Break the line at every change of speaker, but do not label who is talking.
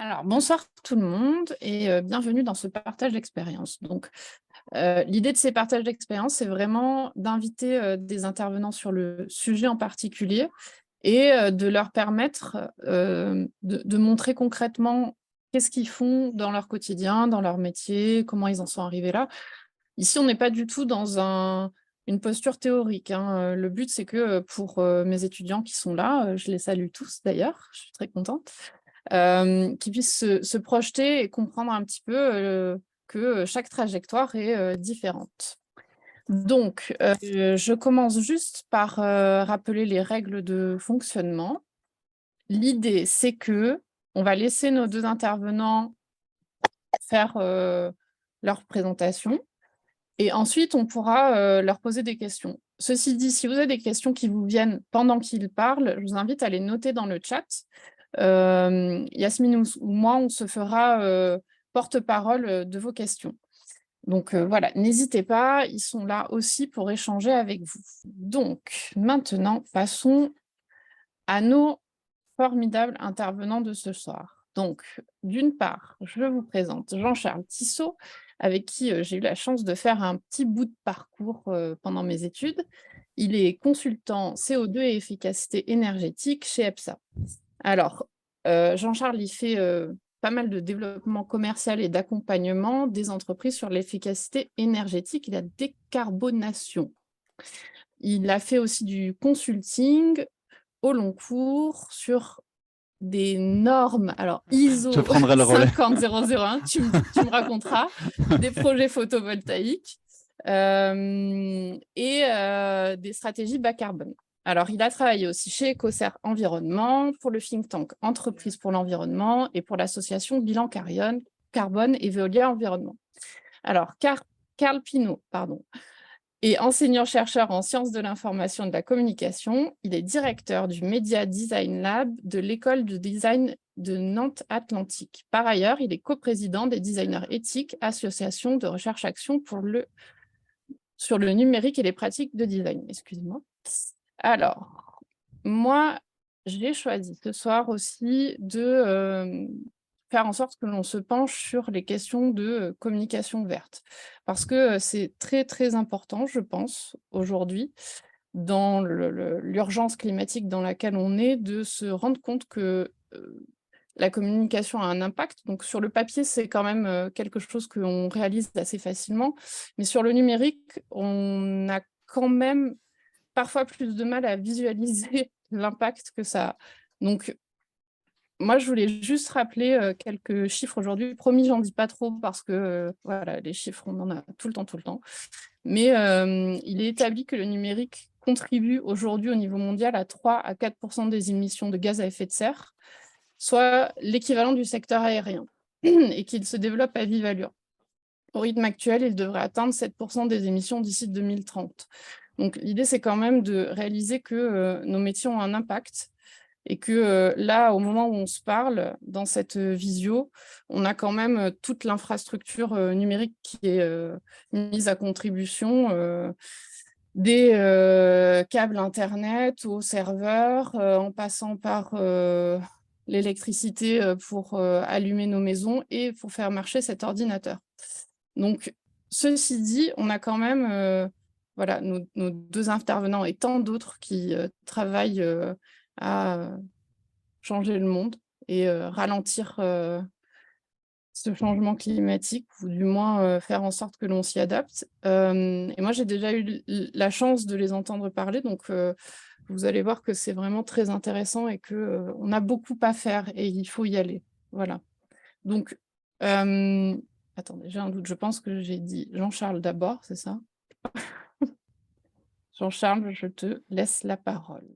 Alors, bonsoir tout le monde et bienvenue dans ce partage d'expérience. Donc, l'idée de ces partages d'expérience, c'est vraiment d'inviter des intervenants sur le sujet en particulier et de leur permettre de montrer concrètement qu'est-ce qu'ils font dans leur quotidien, dans leur métier, comment ils en sont arrivés là. Ici, on n'est pas du tout dans une posture théorique, hein. Le but, c'est que pour mes étudiants qui sont là, je les salue tous d'ailleurs, je suis très contente, qui puissent se projeter et comprendre un petit peu, que, chaque trajectoire est, différente. Donc, je commence juste par, rappeler les règles de fonctionnement. L'idée, c'est que on va laisser nos 2 intervenants faire, leur présentation et ensuite on pourra, leur poser des questions. Ceci dit, si vous avez des questions qui vous viennent pendant qu'ils parlent, je vous invite à les noter dans le chat. Yasmine ou moi, on se fera porte-parole de vos questions. Donc voilà, n'hésitez pas, ils sont là aussi pour échanger avec vous. Donc maintenant, passons à nos formidables intervenants de ce soir. Donc, d'une part, je vous présente Jean-Charles Tissot, avec qui j'ai eu la chance de faire un petit bout de parcours pendant mes études. Il est consultant CO2 et efficacité énergétique chez EPSA. Alors, Jean-Charles, il fait, pas mal de développement commercial et d'accompagnement des entreprises sur l'efficacité énergétique et la décarbonation. Il a fait aussi du consulting au long cours sur des normes, alors
Je
ISO
prendrai le relais.
50001, tu me raconteras, des projets photovoltaïques, et des stratégies bas carbone. Alors, il a travaillé aussi chez Ecocer Environnement, pour le think tank Entreprises pour l'environnement et pour l'association Bilan Carbone et Veolia Environnement. Alors, Carl Pinault, pardon, est enseignant-chercheur en sciences de l'information et de la communication. Il est directeur du Media Design Lab de l'école de design de Nantes-Atlantique. Par ailleurs, il est coprésident des designers éthiques, association de recherche-action sur le numérique et les pratiques de design. Excusez-moi. Alors, moi, j'ai choisi ce soir aussi de faire en sorte que l'on se penche sur les questions de communication verte. Parce que c'est très, très important, je pense, aujourd'hui, dans l'urgence climatique dans laquelle on est, de se rendre compte que la communication a un impact. Donc, sur le papier, c'est quand même quelque chose qu'on réalise assez facilement. Mais sur le numérique, on a quand même parfois plus de mal à visualiser l'impact que ça a. Donc, moi, je voulais juste rappeler quelques chiffres aujourd'hui. Promis, j'en dis pas trop parce que voilà, les chiffres, on en a tout le temps, tout le temps. Mais il est établi que le numérique contribue aujourd'hui au niveau mondial à 3 à 4% des émissions de gaz à effet de serre, soit l'équivalent du secteur aérien, et qu'il se développe à vive allure. Au rythme actuel, il devrait atteindre 7% des émissions d'ici 2030. Donc l'idée, c'est quand même de réaliser que nos métiers ont un impact et que là, au moment où on se parle, dans cette visio, on a quand même toute l'infrastructure numérique qui est mise à contribution, des câbles Internet aux serveurs, en passant par l'électricité pour allumer nos maisons et pour faire marcher cet ordinateur. Donc, ceci dit, on a quand même voilà, nos 2 intervenants et tant d'autres qui travaillent à changer le monde et ralentir ce changement climatique ou du moins faire en sorte que l'on s'y adapte. Et moi, j'ai déjà eu la chance de les entendre parler, donc vous allez voir que c'est vraiment très intéressant et que on a beaucoup à faire et il faut y aller. Voilà. Donc, attendez, j'ai un doute, je pense que j'ai dit Jean-Charles d'abord, c'est ça? Jean-Charles, je te laisse la parole.